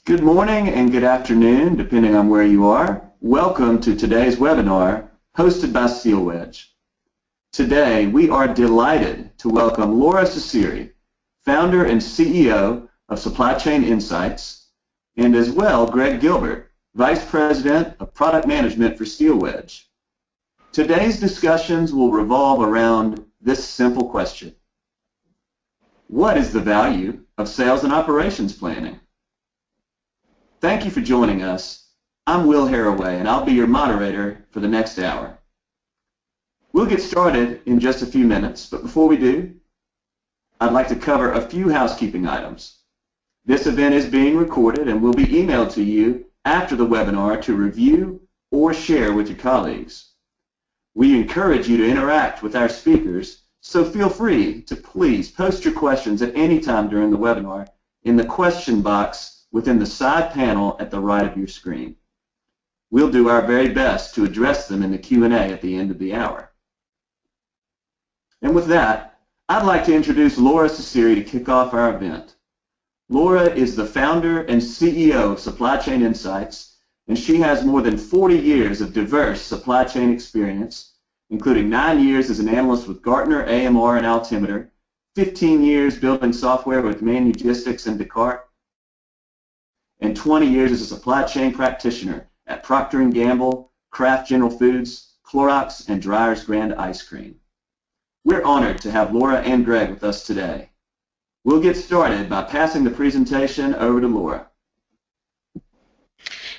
Good morning and good afternoon, depending on where you are. Welcome to today's webinar, hosted by Steelwedge. Today, we are delighted to welcome Lora Cecere, founder and CEO of Supply Chain Insights, and as well Greg Gilbert, Vice President of Product Management for Steelwedge. Today's discussions will revolve around this simple question: what is the value of sales and operations planning? Thank you for joining us. I'm Will Haraway, and I'll be your moderator for the next hour. We'll get started in just a few minutes, but before we do, I'd like to cover a few housekeeping items. This event is being recorded and will be emailed to you after the webinar to review or share with your colleagues. We encourage you to interact with our speakers, so feel free to please post your questions at any time during the webinar in the question box within the side panel at the right of your screen. We'll do our very best to address them in the Q&A at the end of the hour. And with that, I'd like to introduce Lora Cecere to kick off our event. Lora is the founder and CEO of Supply Chain Insights, and she has more than 40 years of diverse supply chain experience, including 9 years as an analyst with Gartner, AMR, and Altimeter, 15 years building software with Manugistics and Descartes, and 20 years as a supply chain practitioner at Procter & Gamble, Kraft General Foods, Clorox, and Dreyer's Grand Ice Cream. We're honored to have Lora and Greg with us today. We'll get started by passing the presentation over to Lora.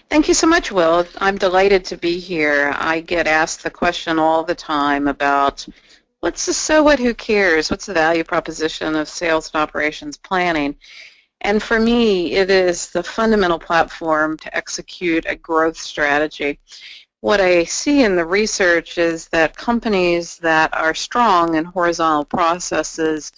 Thank you so much, Will. I'm delighted to be here. I get asked the question all the time about what's the so what, who cares? What's the value proposition of sales and operations planning? And for me, it is the fundamental platform to execute a growth strategy. What I see in the research is that companies that are strong in horizontal processes,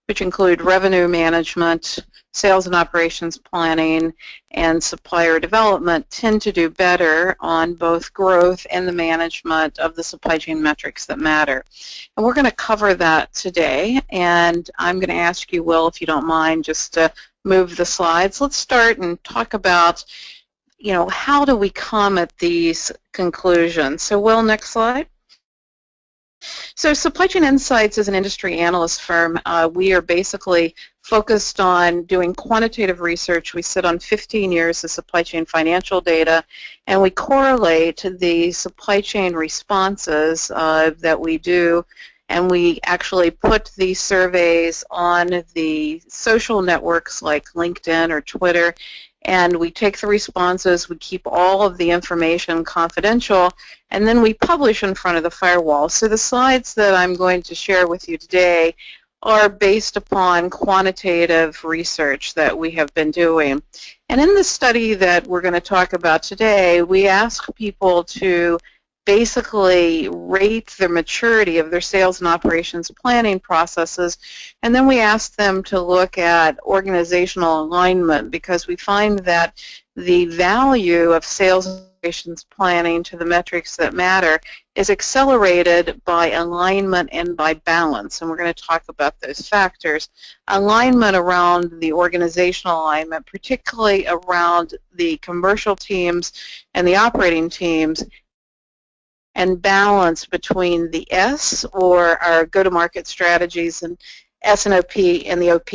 which include revenue management, sales and operations planning, and supplier development, tend to do better on both growth and the management of the supply chain metrics that matter. And we're going to cover that today, and I'm going to ask you, Will, if you don't mind, just to move the slides. Let's start and talk about, how do we come at these conclusions? So, Will, next slide. So Supply Chain Insights is an industry analyst firm. We are basically focused on doing quantitative research. We sit on 15 years of supply chain financial data, and we correlate the supply chain responses that we do, and we actually put these surveys on the social networks like LinkedIn or Twitter, and we take the responses, we keep all of the information confidential, and then we publish in front of the firewall. So the slides that I'm going to share with you today are based upon quantitative research that we have been doing. And in the study that we're going to talk about today, we ask people to basically rate the maturity of their sales and operations planning processes, and then we ask them to look at organizational alignment, because we find that the value of sales and operations planning to the metrics that matter is accelerated by alignment and by balance, and we're going to talk about those factors. Alignment around the organizational alignment, particularly around the commercial teams and the operating teams, and balance between the S, or our go-to-market strategies, and S&OP and the OP.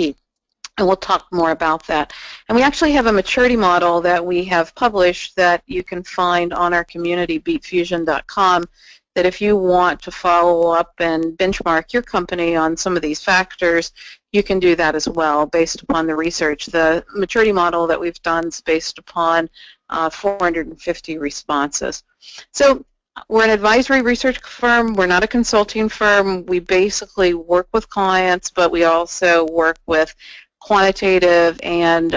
And we'll talk more about that. And we actually have a maturity model that we have published that you can find on our community, beatfusion.com, that if you want to follow up and benchmark your company on some of these factors, you can do that as well based upon the research. The maturity model that we've done is based upon 450 responses. So we're an advisory research firm. We're not a consulting firm. We basically work with clients, but we also work with quantitative and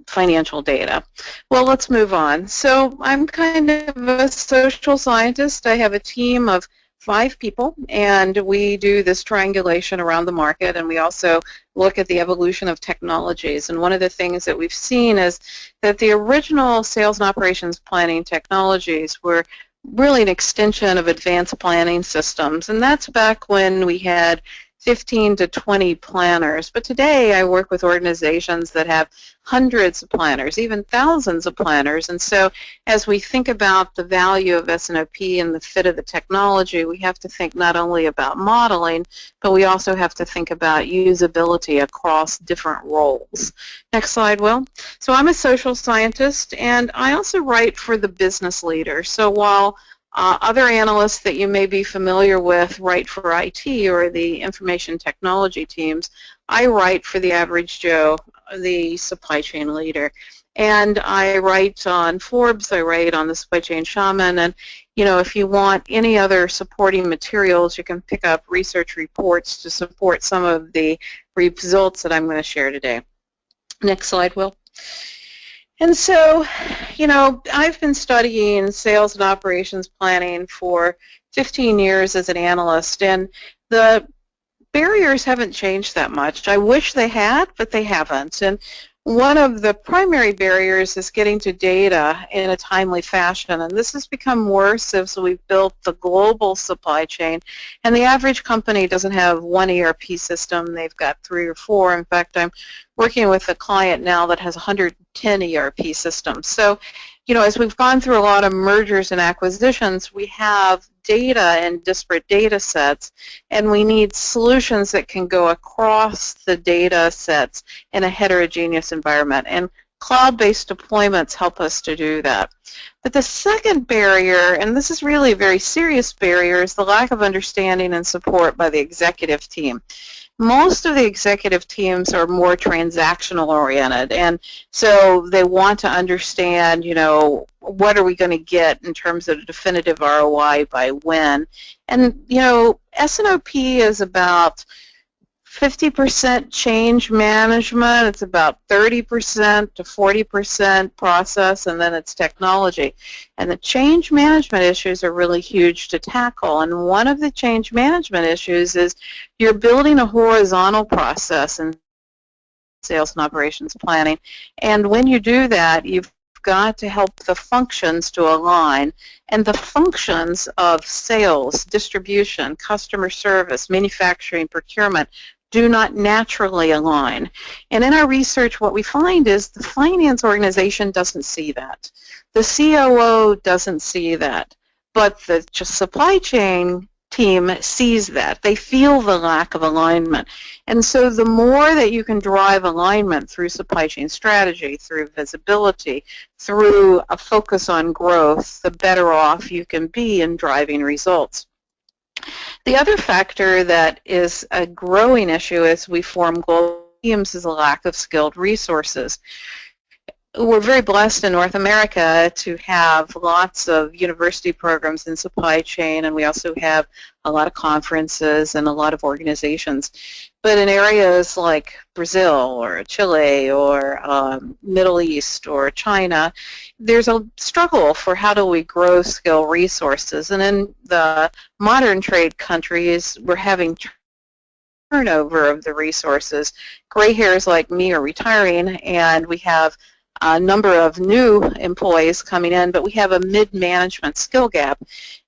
financial data. Well, let's move on. So I'm kind of a social scientist. I have a team of 5 people, and we do this triangulation around the market, and we also look at the evolution of technologies. And one of the things that we've seen is that the original sales and operations planning technologies were really an extension of advanced planning systems, and that's back when we had 15 to 20 planners. But today I work with organizations that have hundreds of planners, even thousands of planners. And so as we think about the value of S&OP and the fit of the technology, we have to think not only about modeling, but we also have to think about usability across different roles. Next slide, Will. So I'm a social scientist, and I also write for the business leader. So while other analysts that you may be familiar with write for IT or the information technology teams, I write for the average Joe, the supply chain leader. And I write on Forbes, I write on the Supply Chain Shaman, and if you want any other supporting materials, you can pick up research reports to support some of the results that I'm going to share today. Next slide, Will. And so, I've been studying sales and operations planning for 15 years as an analyst, and the barriers haven't changed that much. I wish they had, but they haven't. And one of the primary barriers is getting to data in a timely fashion, and this has become worse as we've built the global supply chain, and the average company doesn't have one ERP system. They've got 3 or 4. In fact, I'm working with a client now that has 110 ERP systems. So, as we've gone through a lot of mergers and acquisitions, we have data in disparate data sets, and we need solutions that can go across the data sets in a heterogeneous environment. And cloud-based deployments help us to do that. But the second barrier, and this is really a very serious barrier, is the lack of understanding and support by the executive team. Most of the executive teams are more transactional oriented, and so they want to understand, what are we going to get in terms of definitive ROI by when. And, S&OP is about 50% change management, it's about 30% to 40% process, and then it's technology. And the change management issues are really huge to tackle. And one of the change management issues is you're building a horizontal process in sales and operations planning. And when you do that, you've got to help the functions to align, and the functions of sales, distribution, customer service, manufacturing, procurement do not naturally align. And in our research, what we find is the finance organization doesn't see that. The COO doesn't see that. But the supply chain team sees that. They feel the lack of alignment. And so the more that you can drive alignment through supply chain strategy, through visibility, through a focus on growth, the better off you can be in driving results. The other factor that is a growing issue as we form global teams is a lack of skilled resources. We're very blessed in North America to have lots of university programs in supply chain, and we also have a lot of conferences and a lot of organizations. But in areas like Brazil or Chile or Middle East or China, there's a struggle for how do we grow skill resources. And in the modern trade countries, we're having turnover of the resources. Gray hairs like me are retiring, and we have a number of new employees coming in, but we have a mid-management skill gap.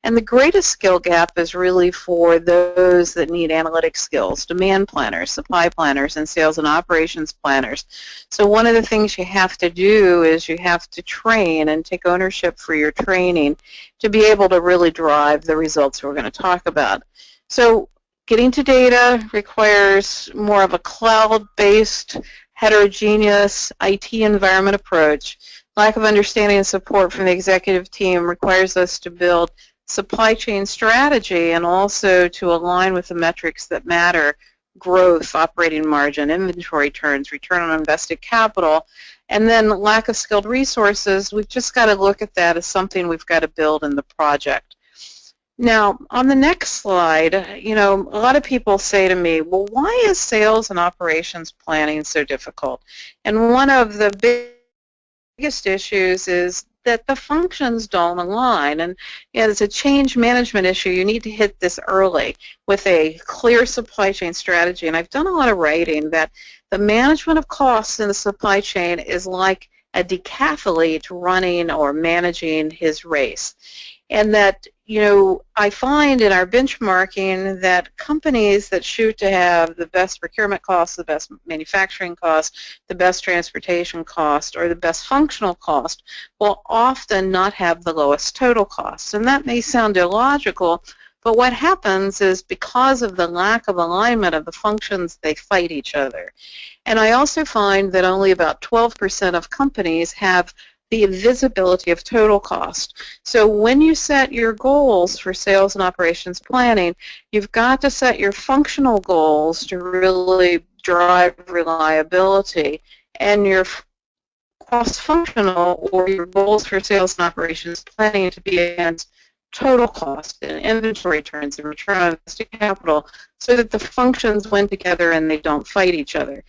And the greatest skill gap is really for those that need analytic skills, demand planners, supply planners, and sales and operations planners. So one of the things you have to do is you have to train and take ownership for your training to be able to really drive the results we're going to talk about. So getting to data requires more of a cloud-based, heterogeneous IT environment approach. Lack of understanding and support from the executive team requires us to build supply chain strategy and also to align with the metrics that matter: growth, operating margin, inventory turns, return on invested capital. And then lack of skilled resources, we've just got to look at that as something we've got to build in the project. Now, on the next slide, a lot of people say to me, well, why is sales and operations planning so difficult? And one of the biggest issues is that the functions don't align. And it's a change management issue. You need to hit this early with a clear supply chain strategy. And I've done a lot of writing that the management of costs in the supply chain is like a decathlete running or managing his race. And that, I find in our benchmarking that companies that shoot to have the best procurement cost, the best manufacturing cost, the best transportation cost, or the best functional cost will often not have the lowest total cost. And that may sound illogical, but what happens is because of the lack of alignment of the functions, they fight each other. And I also find that only about 12% of companies have the visibility of total cost. So when you set your goals for sales and operations planning, you've got to set your functional goals to really drive reliability, and your cross-functional or your goals for sales and operations planning to be against total cost and inventory turns and return on invested capital, so that the functions win together and they don't fight each other.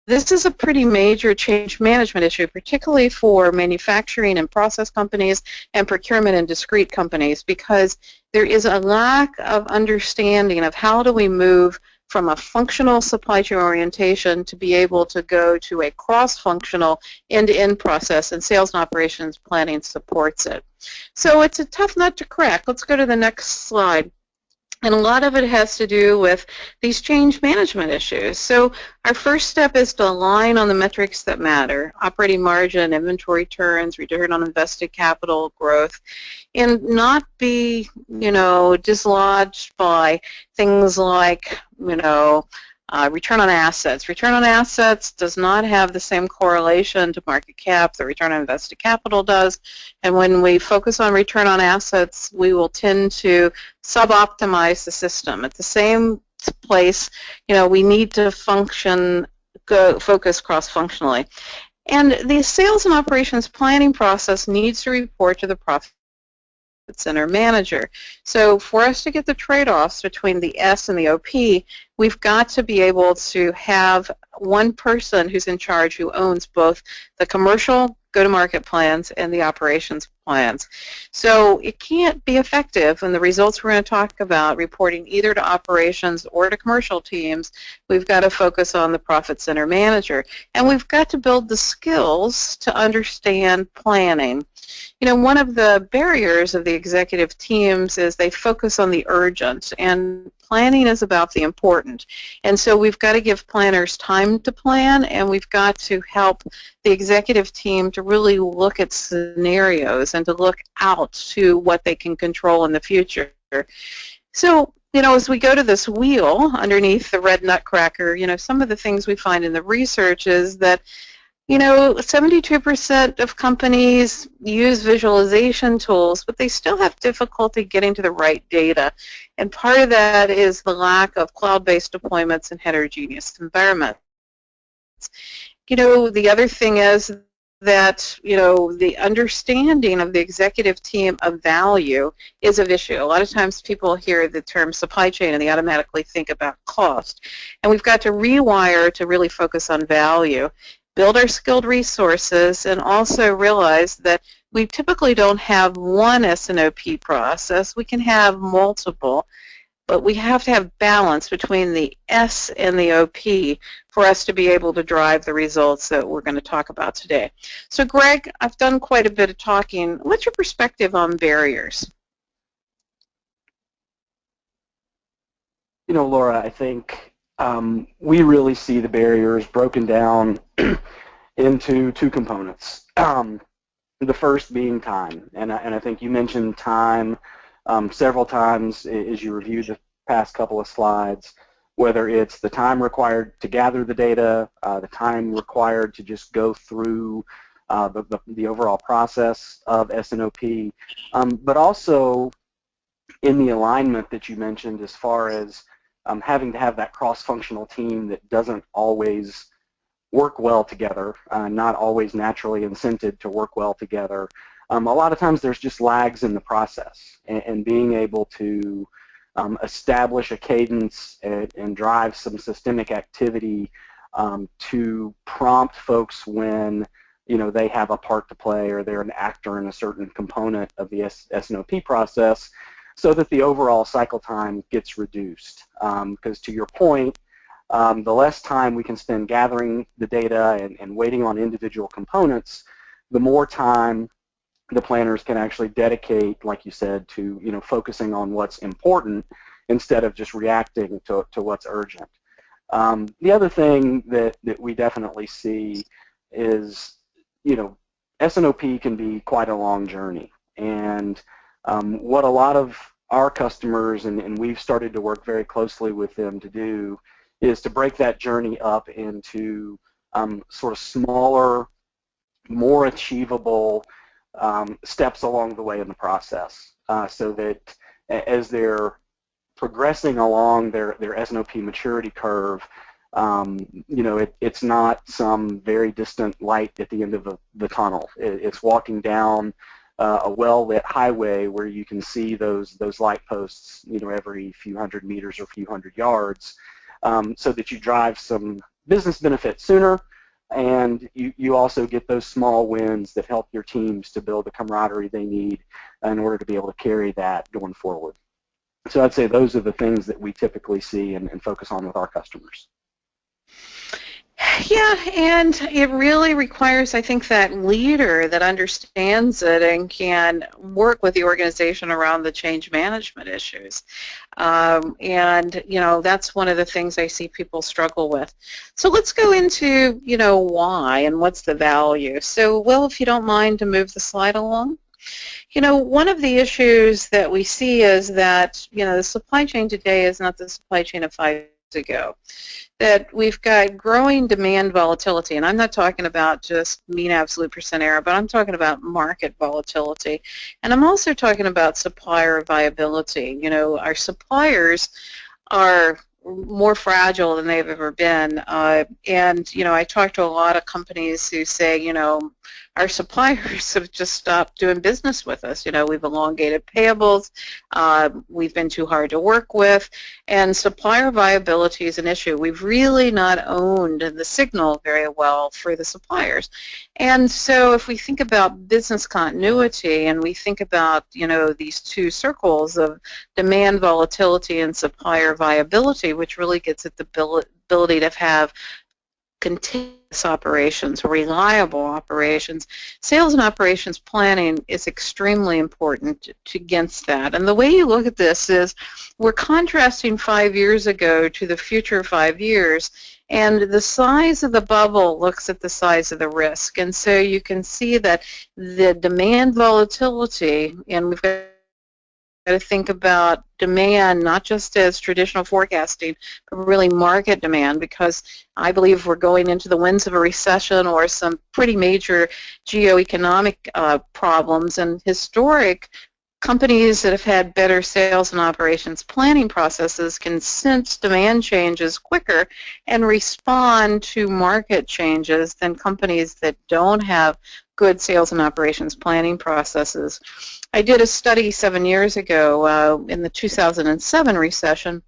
This is a pretty major change management issue, particularly for manufacturing and process companies and procurement and discrete companies, because there is a lack of understanding of how do we move from a functional supply chain orientation to be able to go to a cross-functional end-to-end process, and sales and operations planning supports it. So it's a tough nut to crack. Let's go to the next slide. And a lot of it has to do with these change management issues. So our first step is to align on the metrics that matter: operating margin, inventory turns, return on invested capital, growth, and not be, dislodged by things like, return on assets. Return on assets does not have the same correlation to market cap that return on invested capital does. And when we focus on return on assets, we will tend to sub-optimize the system. At the same place, we need to focus cross-functionally. And the sales and operations planning process needs to report to the profit center manager. So for us to get the trade-offs between the S and the OP, we've got to be able to have one person who's in charge who owns both the commercial go-to-market plans and the operations plans. So it can't be effective, and the results we're going to talk about reporting either to operations or to commercial teams. We've got to focus on the profit center manager, and we've got to build the skills to understand planning. One of the barriers of the executive teams is they focus on the urgent, and planning is about the important. And so we've got to give planners time to plan, and we've got to help the executive team to really look at scenarios and to look out to what they can control in the future. So, as we go to this wheel underneath the red nutcracker, some of the things we find in the research is that 72% of companies use visualization tools, but they still have difficulty getting to the right data. And part of that is the lack of cloud-based deployments in heterogeneous environments. The other thing is that, the understanding of the executive team of value is an issue. A lot of times people hear the term supply chain and they automatically think about cost. And we've got to rewire to really focus on value, build our skilled resources, and also realize that we typically don't have one S&OP process. We can have multiple, but we have to have balance between the S and the OP for us to be able to drive the results that we're going to talk about today. So Greg, I've done quite a bit of talking. What's your perspective on barriers? Laura, I think we really see the barriers broken down into two components. The first being time, and I think you mentioned time several times as you reviewed the past couple of slides, whether it's the time required to gather the data, the time required to just go through the overall process of S&OP, but also in the alignment that you mentioned as far as having to have that cross-functional team that doesn't always work well together, not always naturally incented to work well together. A lot of times there's just lags in the process, and being able to establish a cadence and drive some systemic activity to prompt folks when they have a part to play or they're an actor in a certain component of the S&OP process, so that the overall cycle time gets reduced. Because to your point, the less time we can spend gathering the data and waiting on individual components, the more time the planners can actually dedicate, like you said, to focusing on what's important instead of just reacting to what's urgent. The other thing that we definitely see is, S&OP can be quite a long journey, and what a lot of our customers, and we've started to work very closely with them to do, is to break that journey up into sort of smaller, more achievable steps along the way in the process, so that as they're progressing along their S&OP maturity curve, it's not some very distant light at the end of the tunnel. It's walking down a well-lit highway where you can see those light posts, every few hundred meters or few hundred yards, so that you drive some business benefit sooner, and you also get those small wins that help your teams to build the camaraderie they need in order to be able to carry that going forward. So I'd say those are the things that we typically see and focus on with our customers. Yeah, and it really requires, I think, that leader that understands it and can work with the organization around the change management issues. And, that's one of the things I see people struggle with. So let's go into, why and what's the value. So, Will, if you don't mind to move the slide along. One of the issues that we see is that, the supply chain today is not the supply chain of 5 years ago. That we've got growing demand volatility, and I'm not talking about just mean absolute percent error, but I'm talking about market volatility, and I'm also talking about supplier viability. Our suppliers are more fragile than they've ever been, and I talk to a lot of companies who say, our suppliers have just stopped doing business with us. We've elongated payables, we've been too hard to work with, and supplier viability is an issue. We've really not owned the signal very well for the suppliers. And so if we think about business continuity and we think about, these two circles of demand volatility and supplier viability, which really gets at the ability to have continuous operations, reliable operations. Sales and operations planning is extremely important against that. And the way you look at this is we're contrasting 5 years ago to the future 5 years, and the size of the bubble looks at the size of the risk. And so you can see that the demand volatility, and we've got to think about demand not just as traditional forecasting, but really market demand, because I believe we're going into the winds of a recession or some pretty major geoeconomic problems, and historic companies that have had better sales and operations planning processes can sense demand changes quicker and respond to market changes than companies that don't have good sales and operations planning processes. I did a study 7 years ago in the 2007 recession,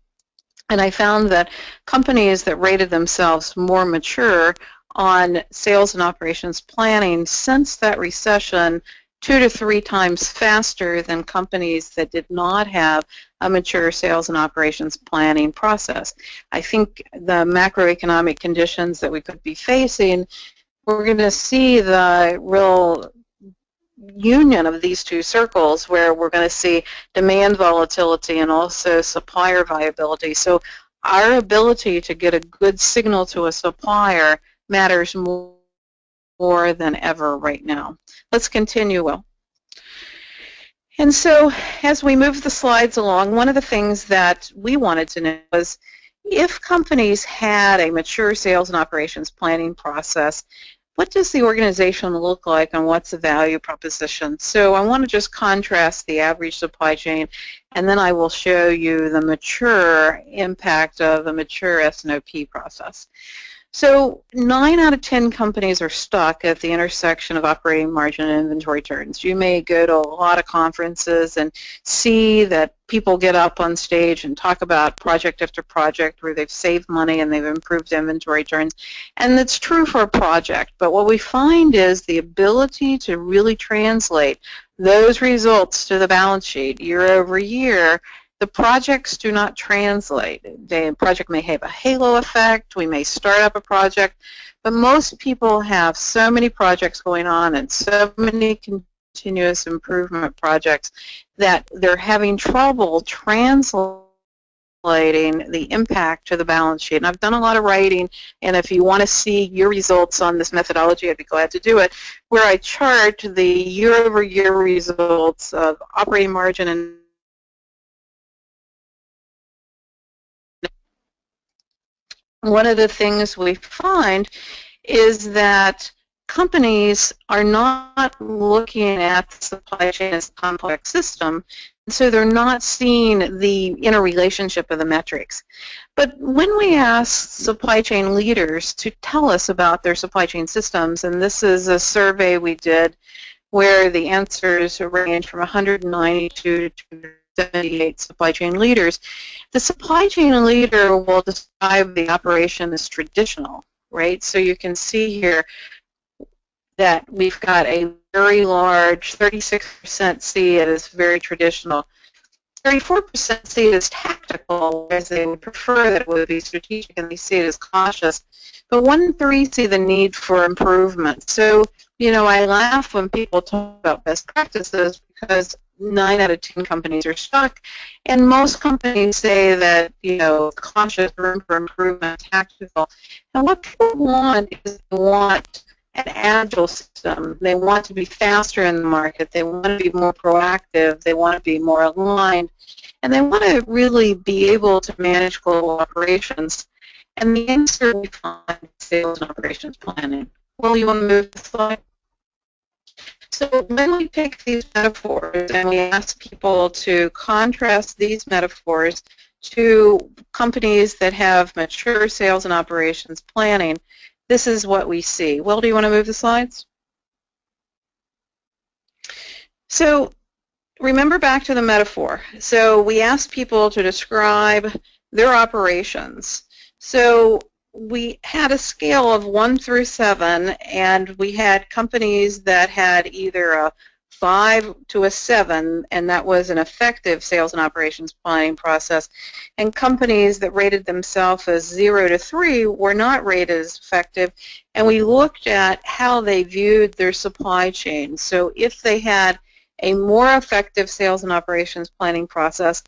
and I found that companies that rated themselves more mature on sales and operations planning since that recession 2 to 3 times faster than companies that did not have a mature sales and operations planning process. I think the macroeconomic conditions that we could be facing, we're going to see the real union of these two circles where we're going to see demand volatility and also supplier viability. So our ability to get a good signal to a supplier matters more than ever right now. Let's continue, Will. And so as we move the slides along, one of the things that we wanted to know was if companies had a mature sales and operations planning process, what does the organization look like and what's the value proposition? So I want to just contrast the average supply chain, and then I will show you the mature impact of a mature S&OP process. So 9 out of 10 companies are stuck at the intersection of operating margin and inventory turns. You may go to a lot of conferences and see that people get up on stage and talk about project after project where they've saved money and they've improved inventory turns. And that's true for a project. But what we find is the ability to really translate those results to the balance sheet year over year. The projects do not translate. The project may have a halo effect. We may start up a project, but most people have so many projects going on and so many continuous improvement projects that they're having trouble translating the impact to the balance sheet. And I've done a lot of writing, and if you want to see your results on this methodology, I'd be glad to do it, where I chart the year-over-year results of operating margin and one of the things we find is that companies are not looking at the supply chain as a complex system, so they're not seeing the interrelationship of the metrics. But when we ask supply chain leaders to tell us about their supply chain systems, and this is a survey we did where the answers range from 192 to 78 supply chain leaders, the supply chain leader will describe the operation as traditional, right? So you can see here that we've got a very large 36% see it as very traditional. 34% see it as tactical, whereas they would prefer that it would be strategic, and they see it as cautious. But 1 in 3 see the need for improvement. So, you know, I laugh when people talk about best practices because 9 out of 10 companies are stuck, and most companies say that, you know, cautious, room for improvement, tactical. And what people want is they want an agile system. They want to be faster in the market. They want to be more proactive. They want to be more aligned. And they want to really be able to manage global operations. And the answer we find is sales and operations planning. Well, you want to move the slide? So when we pick these metaphors and we ask people to contrast these metaphors to companies that have mature sales and operations planning, this is what we see. Will, do you want to move the slides? So remember back to the metaphor. So we asked people to describe their operations. So we had a scale of 1 through 7, and we had companies that had either a 5 to a 7, and that was an effective sales and operations planning process, and companies that rated themselves as 0 to 3 were not rated as effective, and we looked at how they viewed their supply chain. So if they had a more effective sales and operations planning process,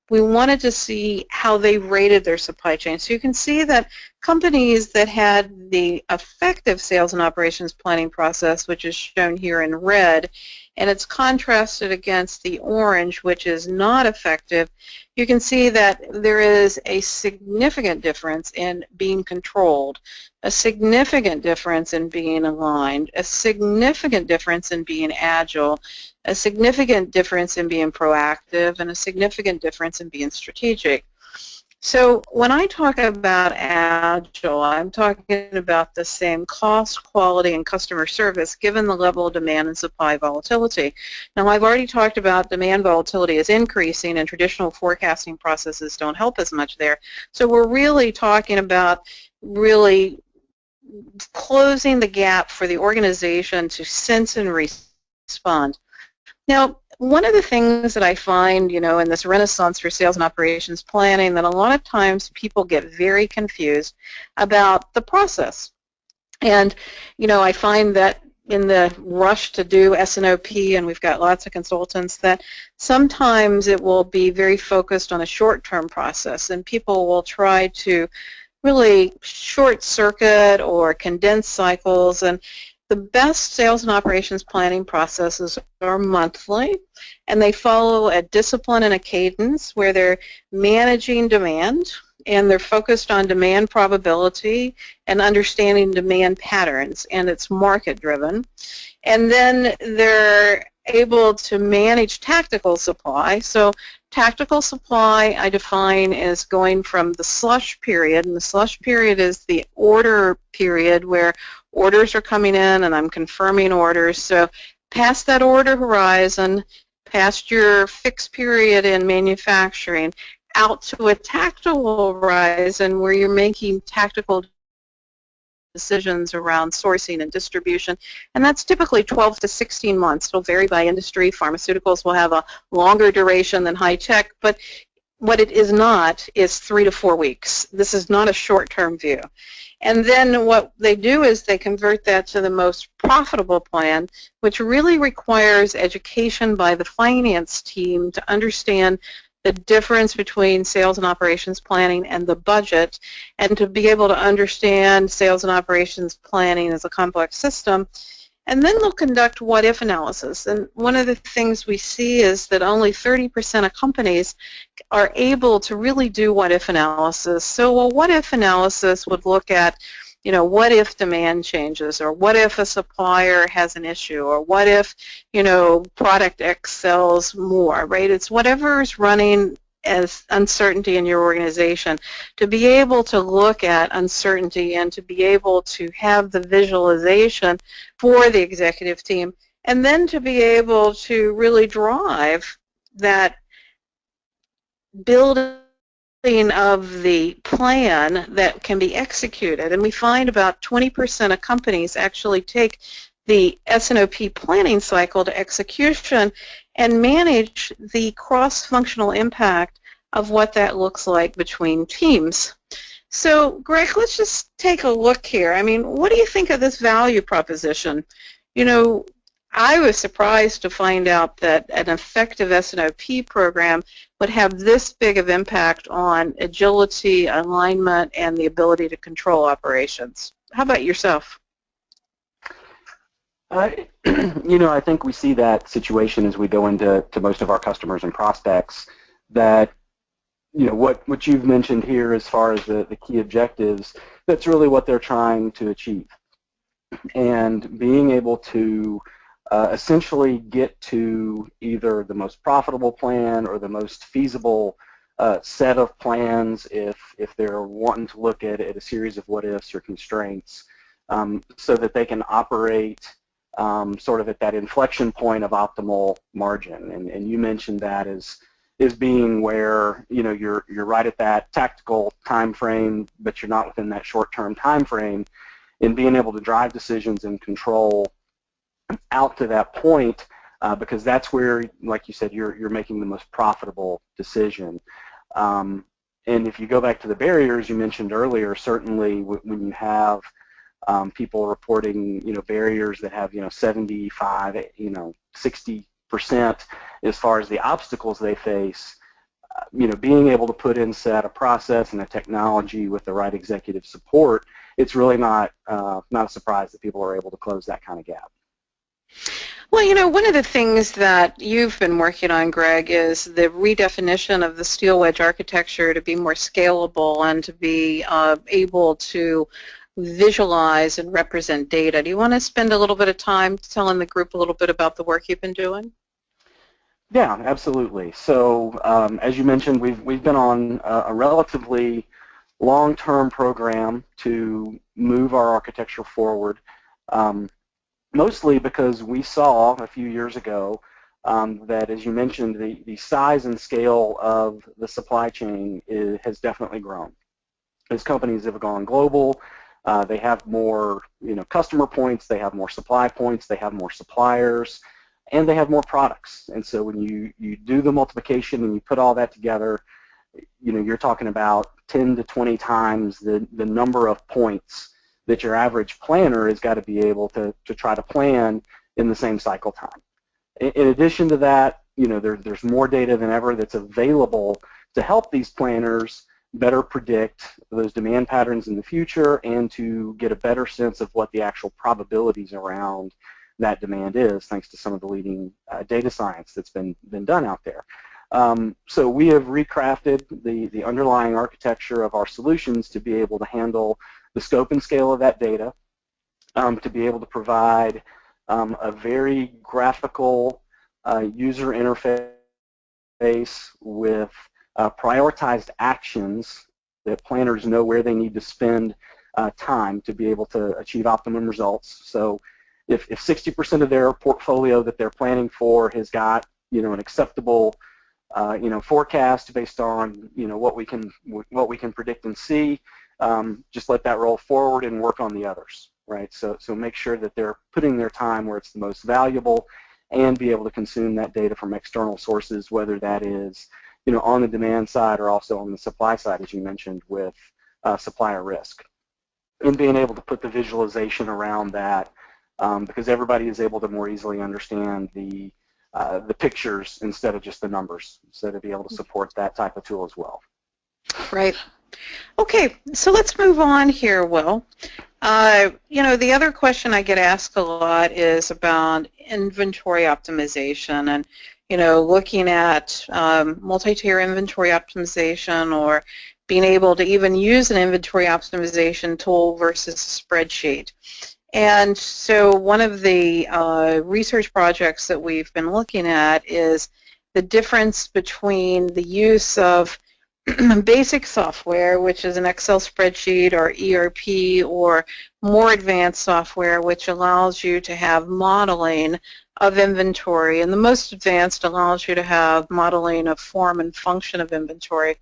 we wanted to see how they rated their supply chain. So you can see that companies that had the effective sales and operations planning process, which is shown here in red, and it's contrasted against the orange, which is not effective, you can see that there is a significant difference in being controlled, a significant difference in being aligned, a significant difference in being agile, a significant difference in being proactive, and a significant difference in being strategic. So when I talk about agile, I'm talking about the same cost, quality, and customer service given the level of demand and supply volatility. Now, I've already talked about demand volatility is increasing, and traditional forecasting processes don't help as much there. So we're really talking about really closing the gap for the organization to sense and respond. Now, one of the things that I find, you know, in this renaissance for sales and operations planning, that a lot of times people get very confused about the process. And, you know, I find that in the rush to do S&OP, and we've got lots of consultants, that sometimes it will be very focused on a short-term process, and people will try to really short-circuit or condense cycles. And the best sales and operations planning processes are monthly, and they follow a discipline and a cadence where they're managing demand, and they're focused on demand probability and understanding demand patterns, and it's market-driven. And then they're able to manage tactical supply. So tactical supply I define as going from the slush period, and the slush period is the order period where orders are coming in and I'm confirming orders. So past that order horizon, past your fixed period in manufacturing, out to a tactical horizon where you're making tactical decisions around sourcing and distribution, and that's typically 12 to 16 months. It'll vary by industry. Pharmaceuticals will have a longer duration than high tech, but what it is not is 3 to 4 weeks. This is not a short-term view. And then what they do is they convert that to the most profitable plan, which really requires education by the finance team to understand the difference between sales and operations planning and the budget, and to be able to understand sales and operations planning as a complex system. And then they'll conduct what-if analysis. And one of the things we see is that only 30% of companies are able to really do what-if analysis. So a what-if analysis would look at, what if demand changes, or what if a supplier has an issue, or what if, product X sells more, right? It's whatever is running as uncertainty in your organization, to be able to look at uncertainty and to be able to have the visualization for the executive team, and then to be able to really drive that building of the plan that can be executed. And we find about 20% of companies actually take the S&OP planning cycle to execution and manage the cross-functional impact of what that looks like between teams. So, Greg, let's just take a look here. I mean, what do you think of this value proposition? I was surprised to find out that an effective S&OP program would have this big of impact on agility, alignment, and the ability to control operations. How about yourself? I think we see that situation as we go into most of our customers and prospects, that what you've mentioned here as far as the key objectives, that's really what they're trying to achieve. And being able to essentially get to either the most profitable plan or the most feasible set of plans if they're wanting to look at a series of what-ifs or constraints, so that they can operate sort of at that inflection point of optimal margin. And you mentioned that as being where you're right at that tactical time frame, but you're not within that short-term time frame, and being able to drive decisions and control out to that point, because that's where, like you said, you're making the most profitable decision. And if you go back to the barriers you mentioned earlier, certainly when you have people reporting, barriers that have, 75, 60% as far as the obstacles they face, being able to put in set a process and a technology with the right executive support, it's really not a surprise that people are able to close that kind of gap. Well, one of the things that you've been working on, Greg, is the redefinition of the Steelwedge architecture to be more scalable and to be able to visualize and represent data. Do you want to spend a little bit of time telling the group a little bit about the work you've been doing? Yeah, absolutely. So as you mentioned, we've been on a relatively long-term program to move our architecture forward, mostly because we saw a few years ago that, as you mentioned, the size and scale of the supply chain has definitely grown. As companies have gone global, they have more customer points, they have more supply points, they have more suppliers, and they have more products. And so when you do the multiplication and you put all that together, you're talking about 10 to 20 times the number of points that your average planner has got to be able to try to plan in the same cycle time. In addition to that, there's more data than ever that's available to help these planners better predict those demand patterns in the future and to get a better sense of what the actual probabilities around that demand is, thanks to some of the leading data science that's been done out there. So we have recrafted the underlying architecture of our solutions to be able to handle the scope and scale of that data, to be able to provide a very graphical user interface with prioritized actions that planners know where they need to spend time to be able to achieve optimum results. So if 60% of their portfolio that they're planning for has got an acceptable forecast based on what we can predict and see, just let that roll forward and work on the others, right? So make sure that they're putting their time where it's the most valuable and be able to consume that data from external sources, whether that is on the demand side or also on the supply side, as you mentioned, with supplier risk. And being able to put the visualization around that because everybody is able to more easily understand the pictures instead of just the numbers, so to be able to support that type of tool as well. Right. Okay, so let's move on here, Will. The other question I get asked a lot is about inventory optimization and, looking at multi-tier inventory optimization or being able to even use an inventory optimization tool versus a spreadsheet. And so one of the research projects that we've been looking at is the difference between the use of basic software, which is an Excel spreadsheet or ERP, or more advanced software, which allows you to have modeling of inventory. And the most advanced allows you to have modeling of form and function of inventory.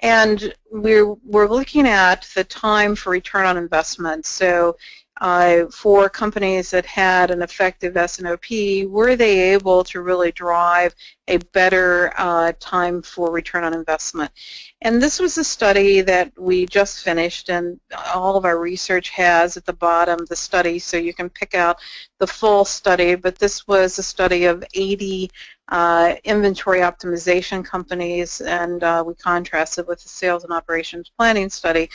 And we're looking at the time for return on investment. So for companies that had an effective S&OP, were they able to really drive a better time for return on investment? And this was a study that we just finished, and all of our research has at the bottom the study, so you can pick out the full study, but this was a study of 80 inventory optimization companies, and we contrasted with the sales and operations planning study.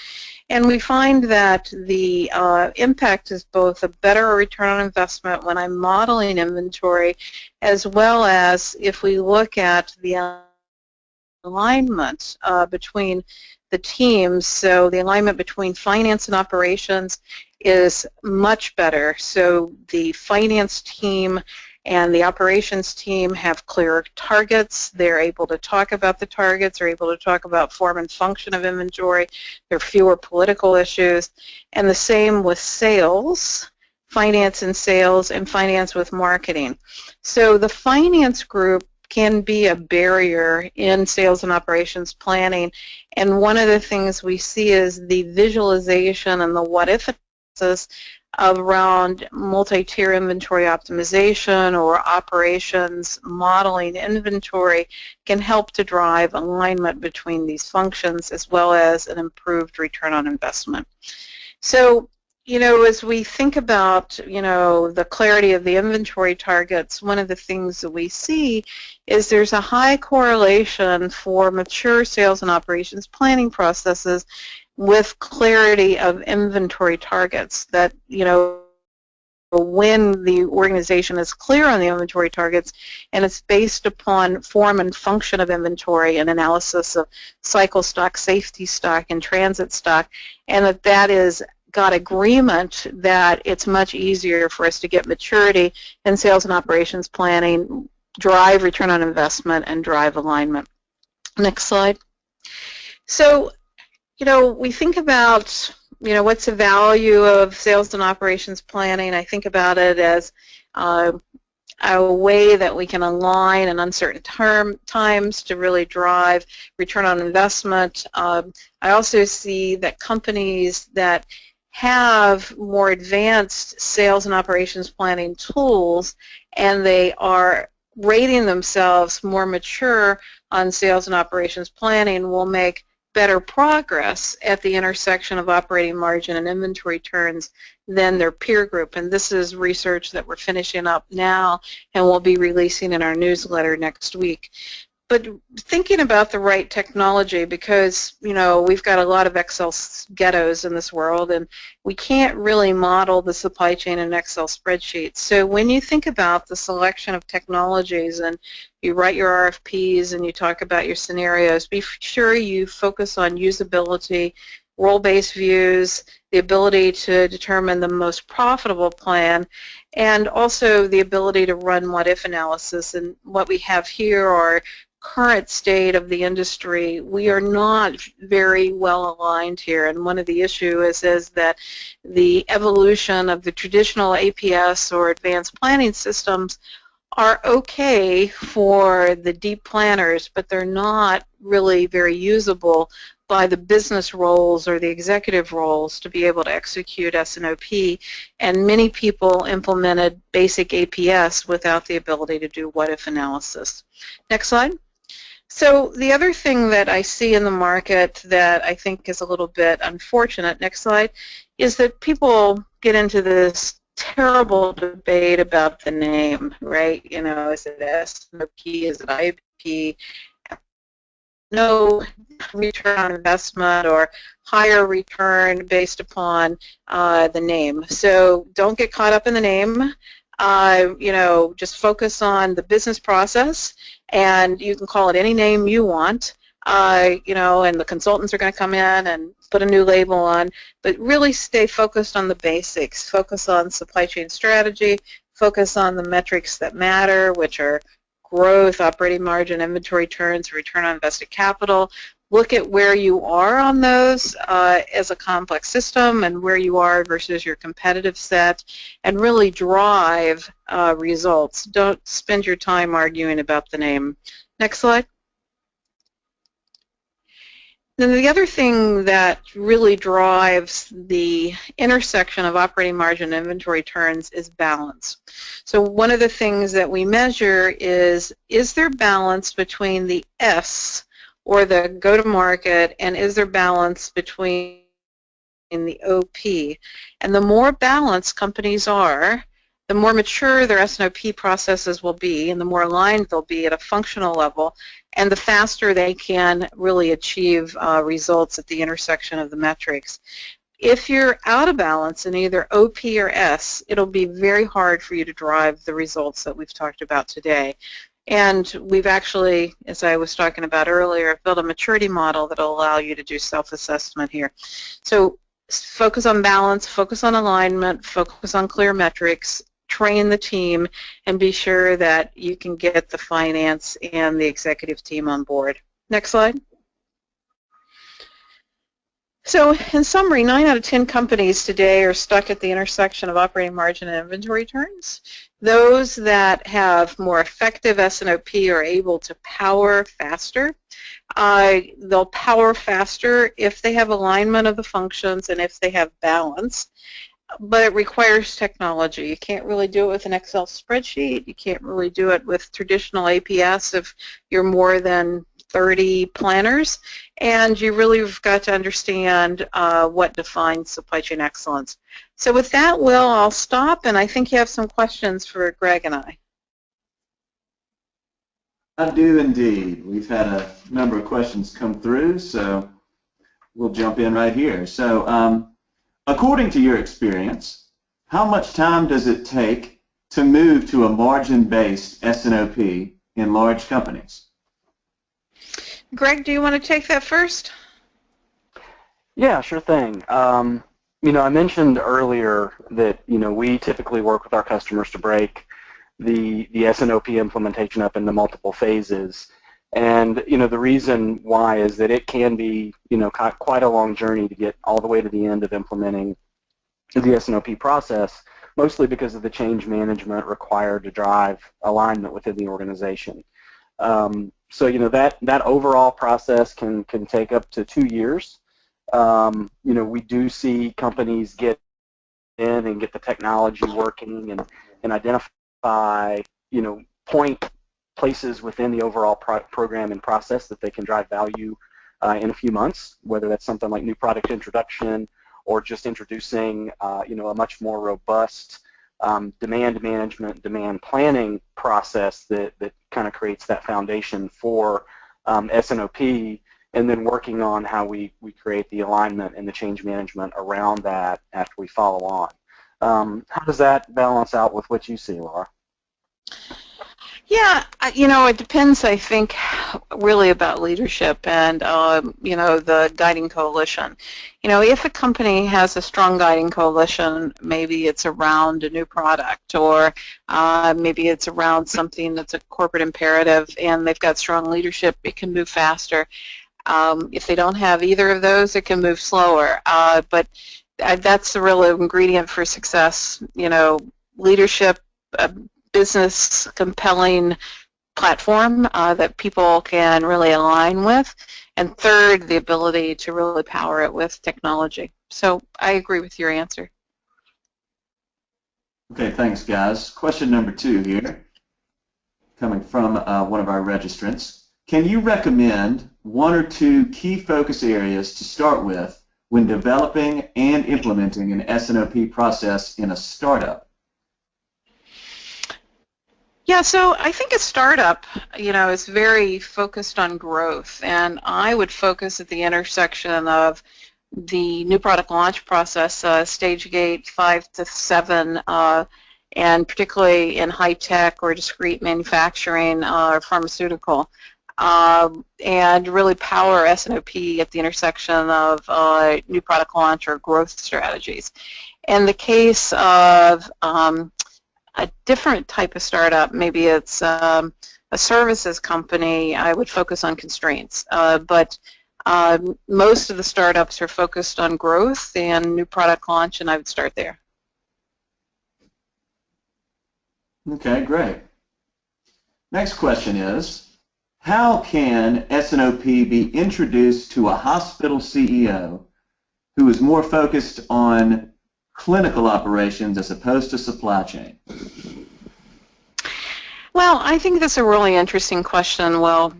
And we find that the impact is both a better return on investment when I'm modeling inventory, as well as if we look at the alignment between the teams. So the alignment between finance and operations is much better. So the finance team and the operations team have clearer targets. They're able to talk about the targets. They're able to talk about form and function of inventory. There are fewer political issues. And the same with sales, finance and sales, and finance with marketing. So the finance group can be a barrier in sales and operations planning. And one of the things we see is the visualization and the what-if analysis around multi-tier inventory optimization or operations modeling inventory can help to drive alignment between these functions as well as an improved return on investment. So, as we think about, the clarity of the inventory targets, one of the things that we see is there's a high correlation for mature sales and operations planning processes with clarity of inventory targets, that, when the organization is clear on the inventory targets and it's based upon form and function of inventory and analysis of cycle stock, safety stock, and transit stock, and that is got agreement, that it's much easier for us to get maturity in sales and operations planning, drive return on investment, and drive alignment. Next slide. So, we think about, what's the value of sales and operations planning. I think about it as a way that we can align in uncertain times to really drive return on investment. I also see that companies that have more advanced sales and operations planning tools and they are rating themselves more mature on sales and operations planning will make better progress at the intersection of operating margin and inventory turns than their peer group. And this is research that we're finishing up now and we'll be releasing in our newsletter next week. But thinking about the right technology, because, we've got a lot of Excel ghettos in this world and we can't really model the supply chain in Excel spreadsheets. So when you think about the selection of technologies and you write your RFPs and you talk about your scenarios, be sure you focus on usability, role-based views, the ability to determine the most profitable plan, and also the ability to run what-if analysis. And what we have here are current state of the industry. We are not very well aligned here, and one of the issues is that the evolution of the traditional APS or advanced planning systems are okay for the deep planners, but they're not really very usable by the business roles or the executive roles to be able to execute S&OP, and many people implemented basic APS without the ability to do what-if analysis. Next slide. So the other thing that I see in the market that I think is a little bit unfortunate, next slide, is that people get into this terrible debate about the name, right? You know, is it S&OP, is it IP? No return on investment or higher return based upon the name. So don't get caught up in the name. You know, just focus on the business process, and you can call it any name you want. You know, and the consultants are going to come in and put a new label on, but really stay focused on the basics. Focus on supply chain strategy. Focus on the metrics that matter, which are growth, operating margin, inventory turns, return on invested capital. Look at where you are on those as a complex system and where you are versus your competitive set, and really drive results. Don't spend your time arguing about the name. Next slide. Then the other thing that really drives the intersection of operating margin and inventory turns is balance. So one of the things that we measure is there balance between the S, or the go-to-market, and is there balance between the OP? And the more balanced companies are, the more mature their S&OP processes will be, and the more aligned they'll be at a functional level, and the faster they can really achieve results at the intersection of the metrics. If you're out of balance in either OP or S, it'll be very hard for you to drive the results that we've talked about today. And we've actually, as I was talking about earlier, built a maturity model that will allow you to do self-assessment here. So focus on balance, focus on alignment, focus on clear metrics, train the team, and be sure that you can get the finance and the executive team on board. Next slide. So in summary, 9 out of 10 companies today are stuck at the intersection of operating margin and inventory turns. Those that have more effective S&OP are able to power faster. They'll power faster if they have alignment of the functions and if they have balance. But it requires technology. You can't really do it with an Excel spreadsheet. You can't really do it with traditional APS if you're more than 30 planners. And you really have got to understand what defines supply chain excellence. So with that, Will, I'll stop, and I think you have some questions for Greg and I. I do indeed. We've had a number of questions come through, so we'll jump in right here. So according to your experience, how much time does it take to move to a margin-based S&OP in large companies? Greg, do you want to take that first? Yeah, sure thing. You know, I mentioned earlier that, you know, we typically work with our customers to break the S&OP implementation up into multiple phases. And, you know, the reason why is that it can be, you know, quite a long journey to get all the way to the end of implementing the S&OP process, mostly because of the change management required to drive alignment within the organization. So, you know, that overall process can take up to 2 years. You know, we do see companies get in and get the technology working and identify, you know, point places within the overall program and process that they can drive value in a few months, whether that's something like new product introduction or just introducing, you know, a much more robust demand management, demand planning process that kind of creates that foundation for S&OP, and then working on how we create the alignment and the change management around that after we follow on. How does that balance out with what you see, Laura? Yeah, you know, it depends, I think, really about leadership and, you know, the guiding coalition. You know, if a company has a strong guiding coalition, maybe it's around a new product, or maybe it's around something that's a corporate imperative and they've got strong leadership, it can move faster. If they don't have either of those, it can move slower. But that's the real ingredient for success, you know, leadership, business compelling platform that people can really align with, and third, the ability to really power it with technology. So I agree with your answer. Okay, thanks, guys. Question number 2 here, coming from one of our registrants. can you recommend one or two key focus areas to start with when developing and implementing an S&OP process in a startup? Yeah, so I think a startup, is very focused on growth, and I would focus at the intersection of the new product launch process, stage gate 5 to 7, and particularly in high-tech or discrete manufacturing or pharmaceutical, and really power S&OP at the intersection of new product launch or growth strategies. In the case of a different type of startup, maybe it's a services company, I would focus on constraints. But most of the startups are focused on growth and new product launch, and I would start there. Okay, great. Next question is, how can S&OP be introduced to a hospital CEO who is more focused on clinical operations as opposed to supply chain? Well, I think that's a really interesting question, Will,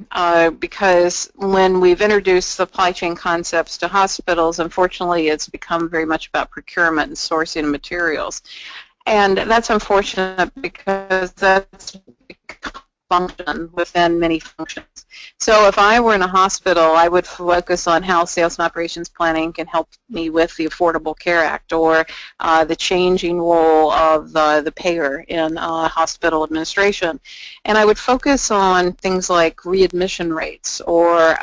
because when we've introduced supply chain concepts to hospitals, unfortunately it's become very much about procurement and sourcing materials. And that's unfortunate because that's become a function within many functions. So if I were in a hospital, I would focus on how sales and operations planning can help me with the Affordable Care Act or the changing role of the payer in hospital administration. And I would focus on things like readmission rates or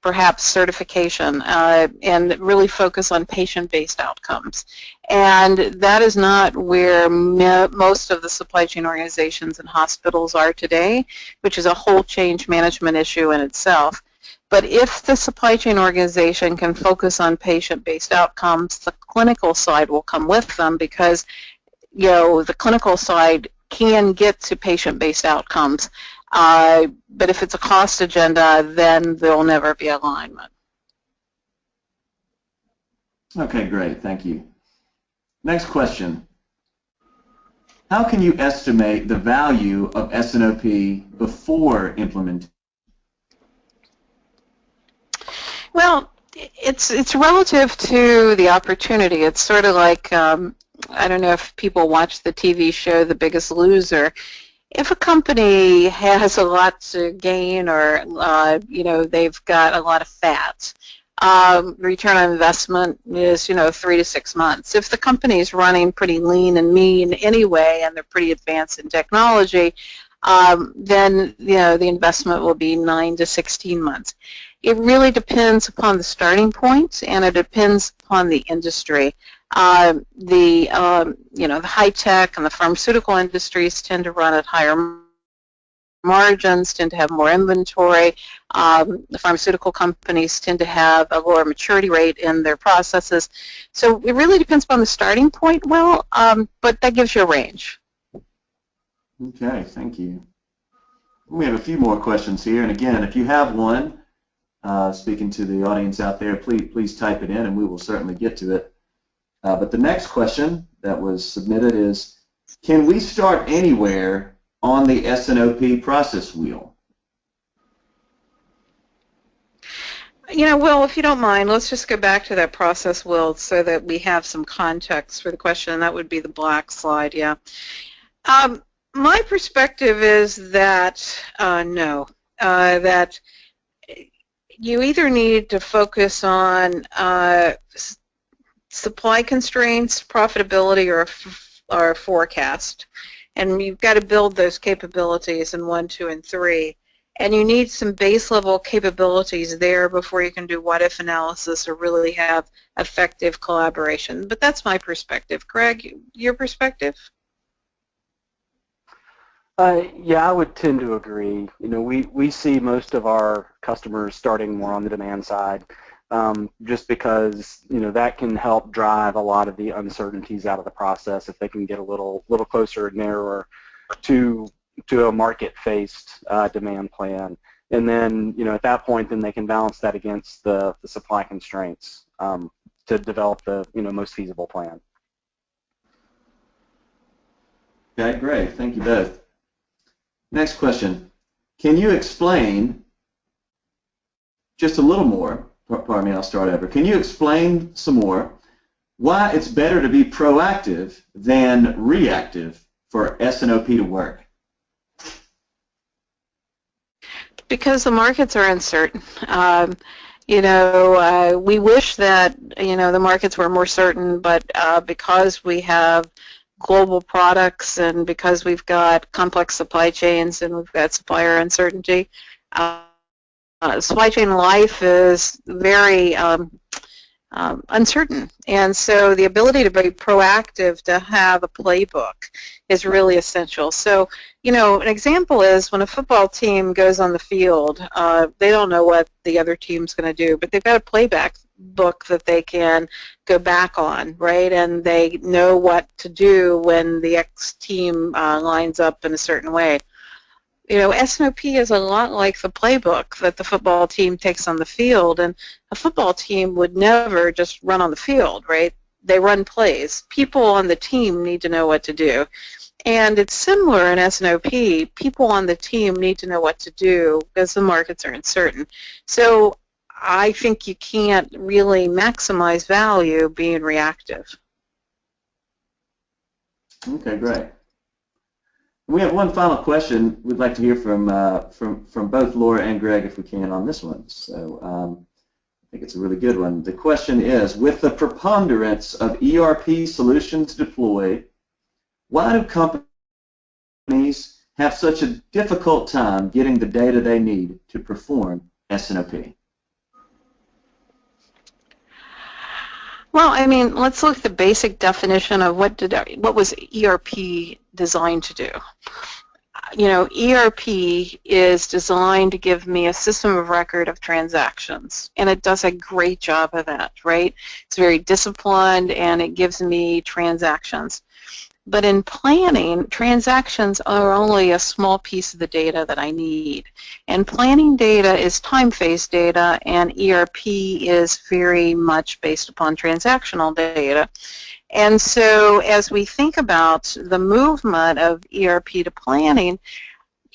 perhaps certification, and really focus on patient-based outcomes. And that is not where most of the supply chain organizations and hospitals are today, which is a whole change management issue in itself. But if the supply chain organization can focus on patient-based outcomes, the clinical side will come with them because, the clinical side can get to patient-based outcomes. But if it's a cost agenda, then there will never be alignment. Okay, great. Thank you. Next question. How can you estimate the value of S&OP before implementing? Well, it's relative to the opportunity. It's sort of like, I don't know if people watch the TV show The Biggest Loser. If a company has a lot to gain or, they've got a lot of fat, return on investment is, 3 to 6 months. If the company is running pretty lean and mean anyway and they're pretty advanced in technology, then, the investment will be 9 to 16 months. It really depends upon the starting point, and it depends upon the industry. The high tech and the pharmaceutical industries tend to run at higher margins, tend to have more inventory. The pharmaceutical companies tend to have a lower maturity rate in their processes. So it really depends upon the starting point, Will, but that gives you a range. Okay, thank you. We have a few more questions here, and again, if you have one, speaking to the audience out there, please type it in and we will certainly get to it. But the next question that was submitted is, can we start anywhere on the S&OP process wheel? Will, if you don't mind, let's just go back to that process wheel so that we have some context for the question, and that would be the black slide, yeah. My perspective is that, no, that you either need to focus on supply constraints, profitability, or forecast. And you've got to build those capabilities in 1, 2, and 3. And you need some base level capabilities there before you can do what-if analysis or really have effective collaboration. But that's my perspective. Greg, your perspective? Yeah, I would tend to agree. We see most of our customers starting more on the demand side. Just because that can help drive a lot of the uncertainties out of the process if they can get a little closer and narrower to a market-faced demand plan, and then at that point then they can balance that against the supply constraints to develop the most feasible plan. Okay, great. Thank you both. Next question. Can you explain just a little more, pardon me, I'll start over. Can you explain some more why it's better to be proactive than reactive for S&OP to work? Because the markets are uncertain. We wish that, the markets were more certain, but because we have global products and because we've got complex supply chains and we've got supplier uncertainty, supply chain life is very uncertain. And so the ability to be proactive, to have a playbook, is really essential. So, an example is when a football team goes on the field, they don't know what the other team's going to do, but they've got a playback book that they can go back on, right? And they know what to do when the X team lines up in a certain way. S&OP is a lot like the playbook that the football team takes on the field, and a football team would never just run on the field, right? They run plays. People on the team need to know what to do. And it's similar in S&OP. People on the team need to know what to do because the markets are uncertain. So I think you can't really maximize value being reactive. Okay, great. We have one final question we'd like to hear from both Lora and Greg, if we can, on this one. So I think it's a really good one. The question is, with the preponderance of ERP solutions deployed, why do companies have such a difficult time getting the data they need to perform S&OP? Well, let's look at the basic definition of what was ERP designed to do. ERP is designed to give me a system of record of transactions, and it does a great job of that, right? It's very disciplined, and it gives me transactions. But in planning, transactions are only a small piece of the data that I need. And planning data is time-phase data, and ERP is very much based upon transactional data. And so as we think about the movement of ERP to planning,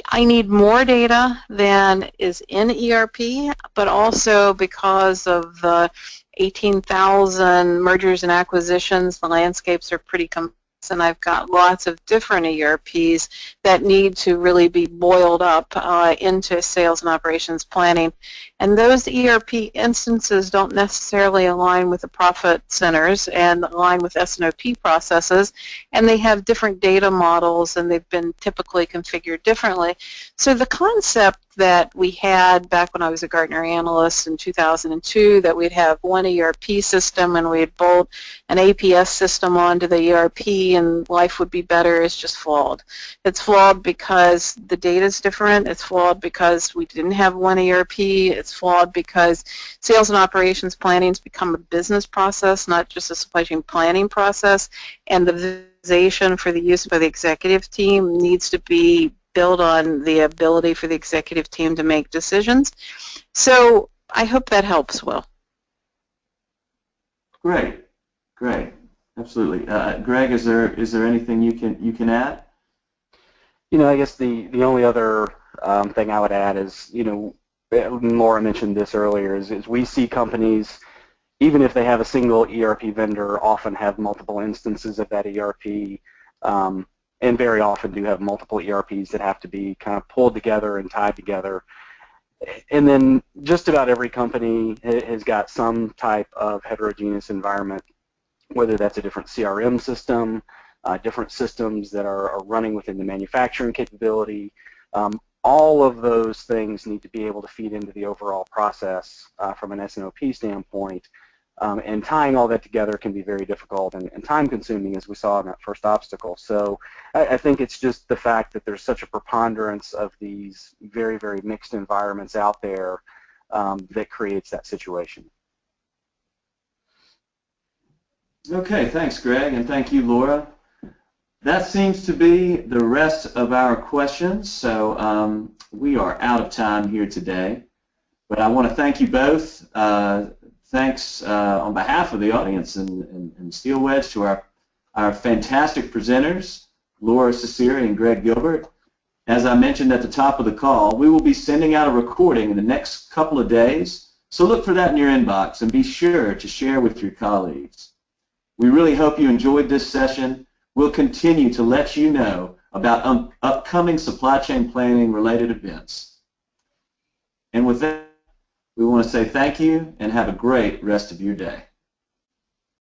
I need more data than is in ERP, but also because of the 18,000 mergers and acquisitions, the landscapes are pretty complex, and I've got lots of different ERPs that need to really be boiled up into sales and operations planning. And those ERP instances don't necessarily align with the profit centers and align with S&OP processes, and they have different data models, and they've been typically configured differently. So the concept that we had back when I was a Gartner analyst in 2002, that we'd have one ERP system and we'd bolt an APS system onto the ERP and life would be better, is just flawed. It's flawed because the data is different. It's flawed because we didn't have one ERP. It's flawed because sales and operations planning has become a business process, not just a supply chain planning process, and the visualization for the use by the executive team needs to be build on the ability for the executive team to make decisions. So I hope that helps, Will. Great, absolutely. Greg, is there anything you can add? I guess the only other thing I would add is, Lora mentioned this earlier, is we see companies, even if they have a single ERP vendor, often have multiple instances of that ERP. And very often do have multiple ERPs that have to be kind of pulled together and tied together. And then just about every company has got some type of heterogeneous environment, whether that's a different CRM system, different systems that are running within the manufacturing capability. All of those things need to be able to feed into the overall process from an S&OP standpoint. And tying all that together can be very difficult and time-consuming, as we saw in that first obstacle. So I think it's just the fact that there's such a preponderance of these very, very mixed environments out there that creates that situation. Okay, thanks, Greg, and thank you, Lora. That seems to be the rest of our questions, so we are out of time here today. But I want to thank you both. Thanks on behalf of the audience and Steelwedge to our fantastic presenters, Lora Cecere and Greg Gilbert. As I mentioned at the top of the call, we will be sending out a recording in the next couple of days So look for that in your inbox and be sure to share with your colleagues. We really hope you enjoyed this session. We'll continue to let you know about upcoming supply chain planning related events. And with that, we want to say thank you and have a great rest of your day.